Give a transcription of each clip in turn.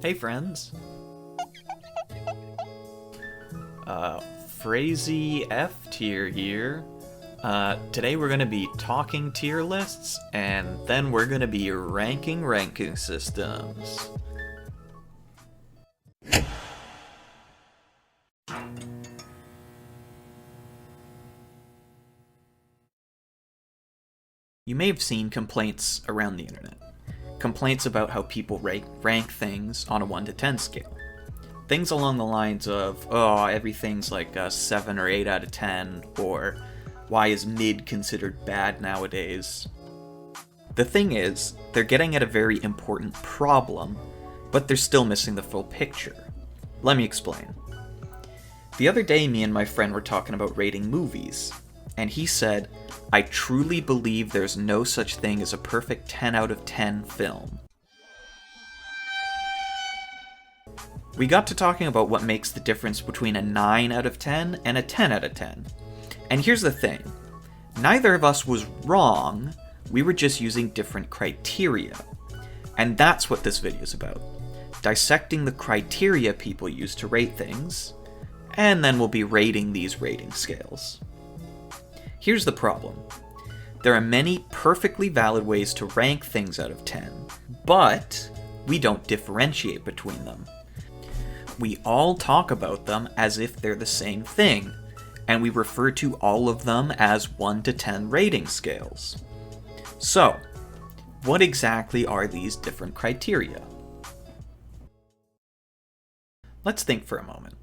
Hey friends! Frazee F tier here. Today we're gonna be talking tier lists, and then we're gonna be ranking systems. You may have seen complaints around the internet. Complaints about how people rank things on a 1 to 10 scale. Things along the lines of, oh, everything's like a 7 or 8 out of 10, or why is mid considered bad nowadays? The thing is, they're getting at a very important problem, but they're still missing the full picture. Let me explain. The other day, me and my friend were talking about rating movies, and he said, I truly believe there's no such thing as a perfect 10 out of 10 film. We got to talking about what makes the difference between a 9 out of 10 and a 10 out of 10. And here's the thing. Neither of us was wrong, we were just using different criteria. And that's what this video is about. Dissecting the criteria people use to rate things, and then we'll be rating these rating scales. Here's the problem. There are many perfectly valid ways to rank things out of 10, but we don't differentiate between them. We all talk about them as if they're the same thing, and we refer to all of them as 1 to 10 rating scales. So, what exactly are these different criteria? Let's think for a moment.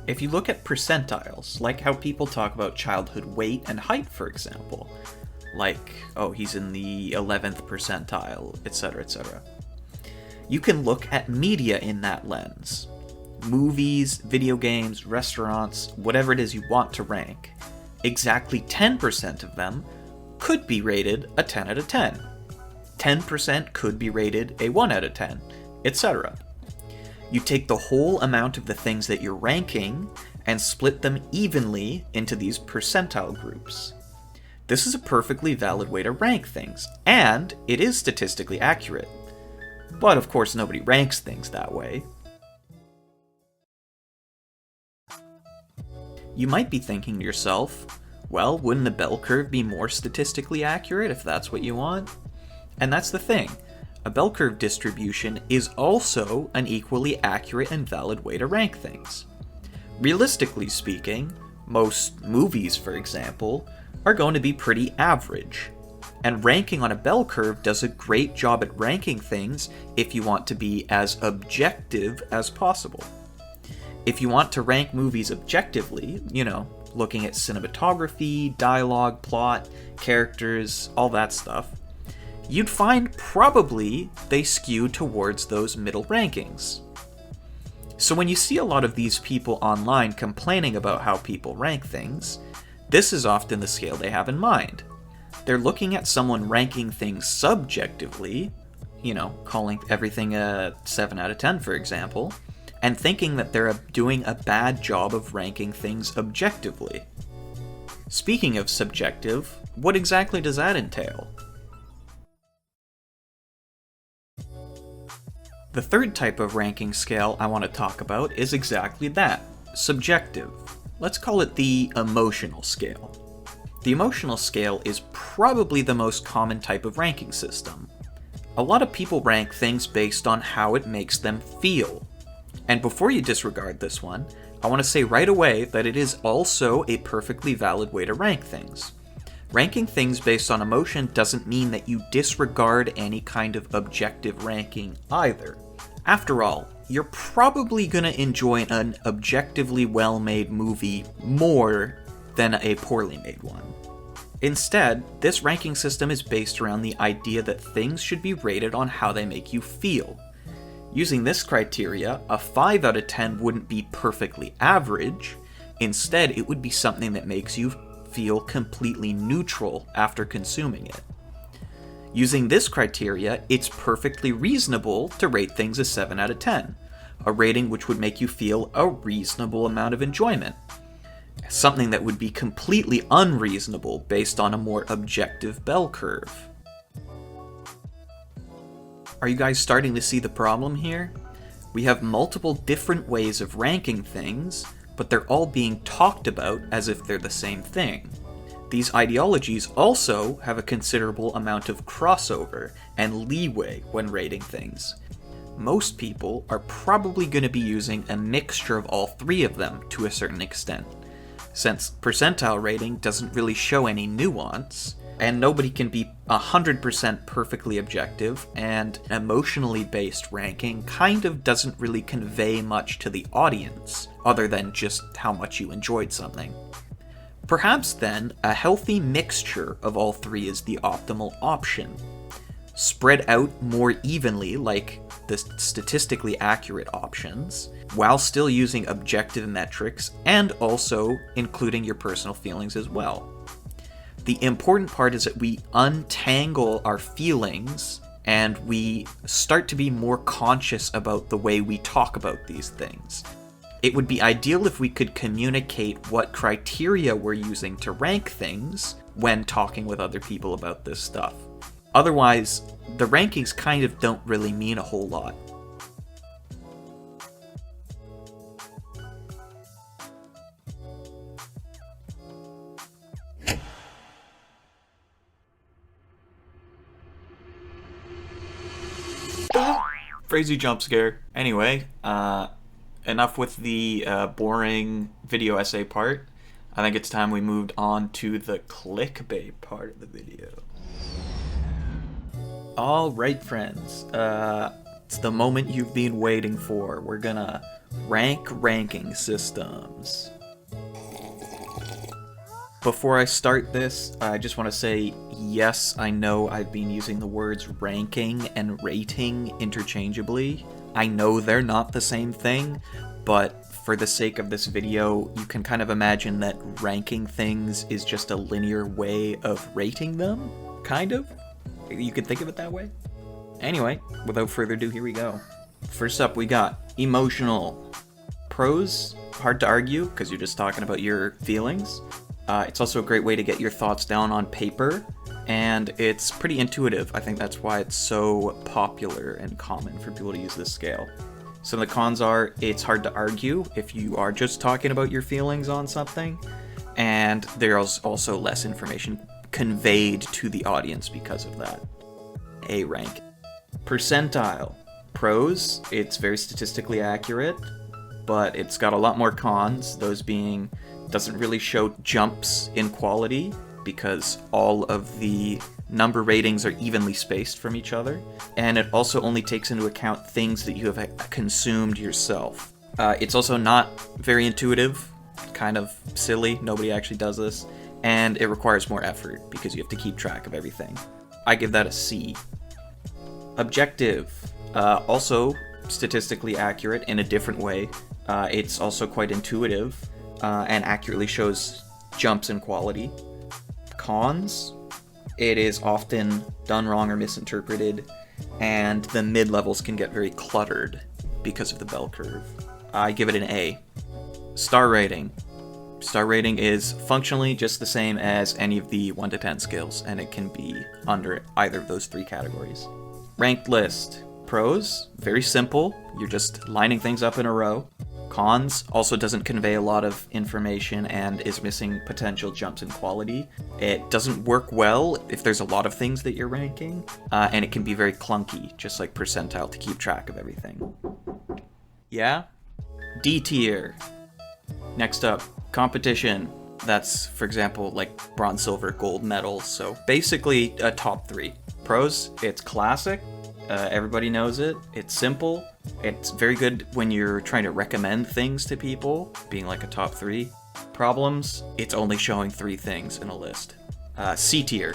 If you look at percentiles, like how people talk about childhood weight and height, for example, like, oh, he's in the 11th percentile, etc., etc. You can look at media in that lens. Movies, video games, restaurants, whatever it is you want to rank. Exactly 10% of them could be rated a 10 out of 10. 10% could be rated a 1 out of 10, etc. You take the whole amount of the things that you're ranking and split them evenly into these percentile groups. This is a perfectly valid way to rank things, and it is statistically accurate. But of course nobody ranks things that way. You might be thinking to yourself, well, wouldn't the bell curve be more statistically accurate if that's what you want? And that's the thing. A bell curve distribution is also an equally accurate and valid way to rank things. Realistically speaking, most movies, for example, are going to be pretty average. And ranking on a bell curve does a great job at ranking things if you want to be as objective as possible. If you want to rank movies objectively, looking at cinematography, dialogue, plot, characters, all that stuff, you'd find probably they skew towards those middle rankings. So when you see a lot of these people online complaining about how people rank things, this is often the scale they have in mind. They're looking at someone ranking things subjectively, calling everything a 7 out of 10, for example, and thinking that they're doing a bad job of ranking things objectively. Speaking of subjective, what exactly does that entail? The third type of ranking scale I want to talk about is exactly that, subjective. Let's call it the emotional scale. The emotional scale is probably the most common type of ranking system. A lot of people rank things based on how it makes them feel. And before you disregard this one, I want to say right away that it is also a perfectly valid way to rank things. Ranking things based on emotion doesn't mean that you disregard any kind of objective ranking either. After all, you're probably going to enjoy an objectively well-made movie more than a poorly made one. Instead, this ranking system is based around the idea that things should be rated on how they make you feel. Using this criteria, a 5 out of 10 wouldn't be perfectly average. Instead, it would be something that makes you feel completely neutral after consuming it. Using this criteria, it's perfectly reasonable to rate things a 7 out of 10, a rating which would make you feel a reasonable amount of enjoyment. Something that would be completely unreasonable based on a more objective bell curve. Are you guys starting to see the problem here? We have multiple different ways of ranking things, but they're all being talked about as if they're the same thing. These ideologies also have a considerable amount of crossover and leeway when rating things. Most people are probably going to be using a mixture of all three of them to a certain extent, since percentile rating doesn't really show any nuance, and nobody can be 100% perfectly objective, and emotionally based ranking kind of doesn't really convey much to the audience, other than just how much you enjoyed something. Perhaps then, a healthy mixture of all three is the optimal option. Spread out more evenly, like the statistically accurate options, while still using objective metrics and also including your personal feelings as well. The important part is that we untangle our feelings and we start to be more conscious about the way we talk about these things. It would be ideal if we could communicate what criteria we're using to rank things when talking with other people about this stuff. Otherwise, the rankings kind of don't really mean a whole lot. Crazy jump scare. Anyway, enough with the boring video essay part. I think it's time we moved on to the clickbait part of the video. Alright friends, it's the moment you've been waiting for. We're gonna rank ranking systems. Before I start this, I just want to say, yes, I know I've been using the words ranking and rating interchangeably. I know they're not the same thing, but for the sake of this video, you can kind of imagine that ranking things is just a linear way of rating them, kind of. You could think of it that way. Anyway, without further ado, here we go. First up, we got emotional. Pros, hard to argue, because you're just talking about your feelings. It's also a great way to get your thoughts down on paper, and it's pretty intuitive. I think that's why it's so popular and common for people to use this scale. Some of the cons are, it's hard to argue if you are just talking about your feelings on something, and there's also less information conveyed to the audience because of that. A rank. Percentile. Pros, it's very statistically accurate, but it's got a lot more cons, those being doesn't really show jumps in quality because all of the number ratings are evenly spaced from each other, and it also only takes into account things that you have consumed yourself. It's also not very intuitive, kind of silly, nobody actually does this, and it requires more effort because you have to keep track of everything. I give that a C. Objective. Also statistically accurate in a different way. It's also quite intuitive and accurately shows jumps in quality. Cons. It is often done wrong or misinterpreted, and the mid-levels can get very cluttered because of the bell curve. I give it an A. Star rating. Star rating is functionally just the same as any of the 1 to 10 scales, and it can be under either of those three categories. Ranked list. Pros, very simple. You're just lining things up in a row. Cons, also doesn't convey a lot of information and is missing potential jumps in quality. It doesn't work well if there's a lot of things that you're ranking, and it can be very clunky, just like percentile, to keep track of everything. Yeah? D tier. Next up, competition. That's, for example, like bronze, silver, gold medals, so basically a top 3. Pros, it's classic. Everybody knows it. It's simple. It's very good when you're trying to recommend things to people, being like a top 3. Problems, it's only showing 3 things in a list. C tier.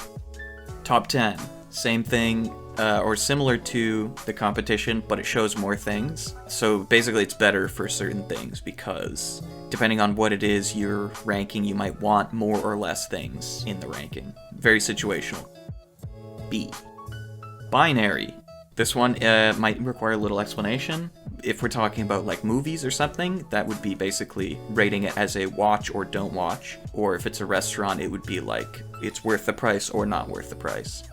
Top 10. Same thing, or similar to the competition, but it shows more things. So basically it's better for certain things because depending on what it is you're ranking, you might want more or less things in the ranking. Very situational. B. Binary. This one might require a little explanation. If we're talking about like movies or something, that would be basically rating it as a watch or don't watch. Or if it's a restaurant, it would be like it's worth the price or not worth the price.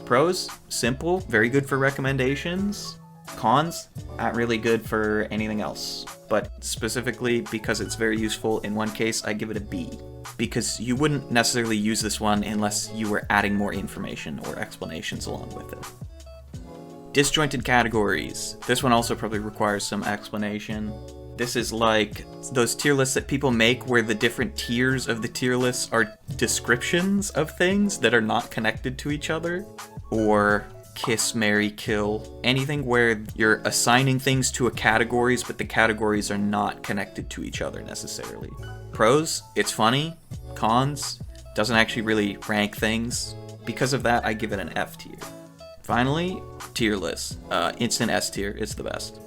Pros, simple, very good for recommendations. Cons, not really good for anything else. But specifically because it's very useful in one case, I give it a B. Because you wouldn't necessarily use this one unless you were adding more information or explanations along with it. Disjointed categories. This one also probably requires some explanation. This is like those tier lists that people make where the different tiers of the tier lists are descriptions of things that are not connected to each other. Or kiss, marry, kill. Anything where you're assigning things to a categories, but the categories are not connected to each other necessarily. Pros, it's funny. Cons, doesn't actually really rank things. Because of that, I give it an F tier. Finally, tier list. Instant S tier is the best.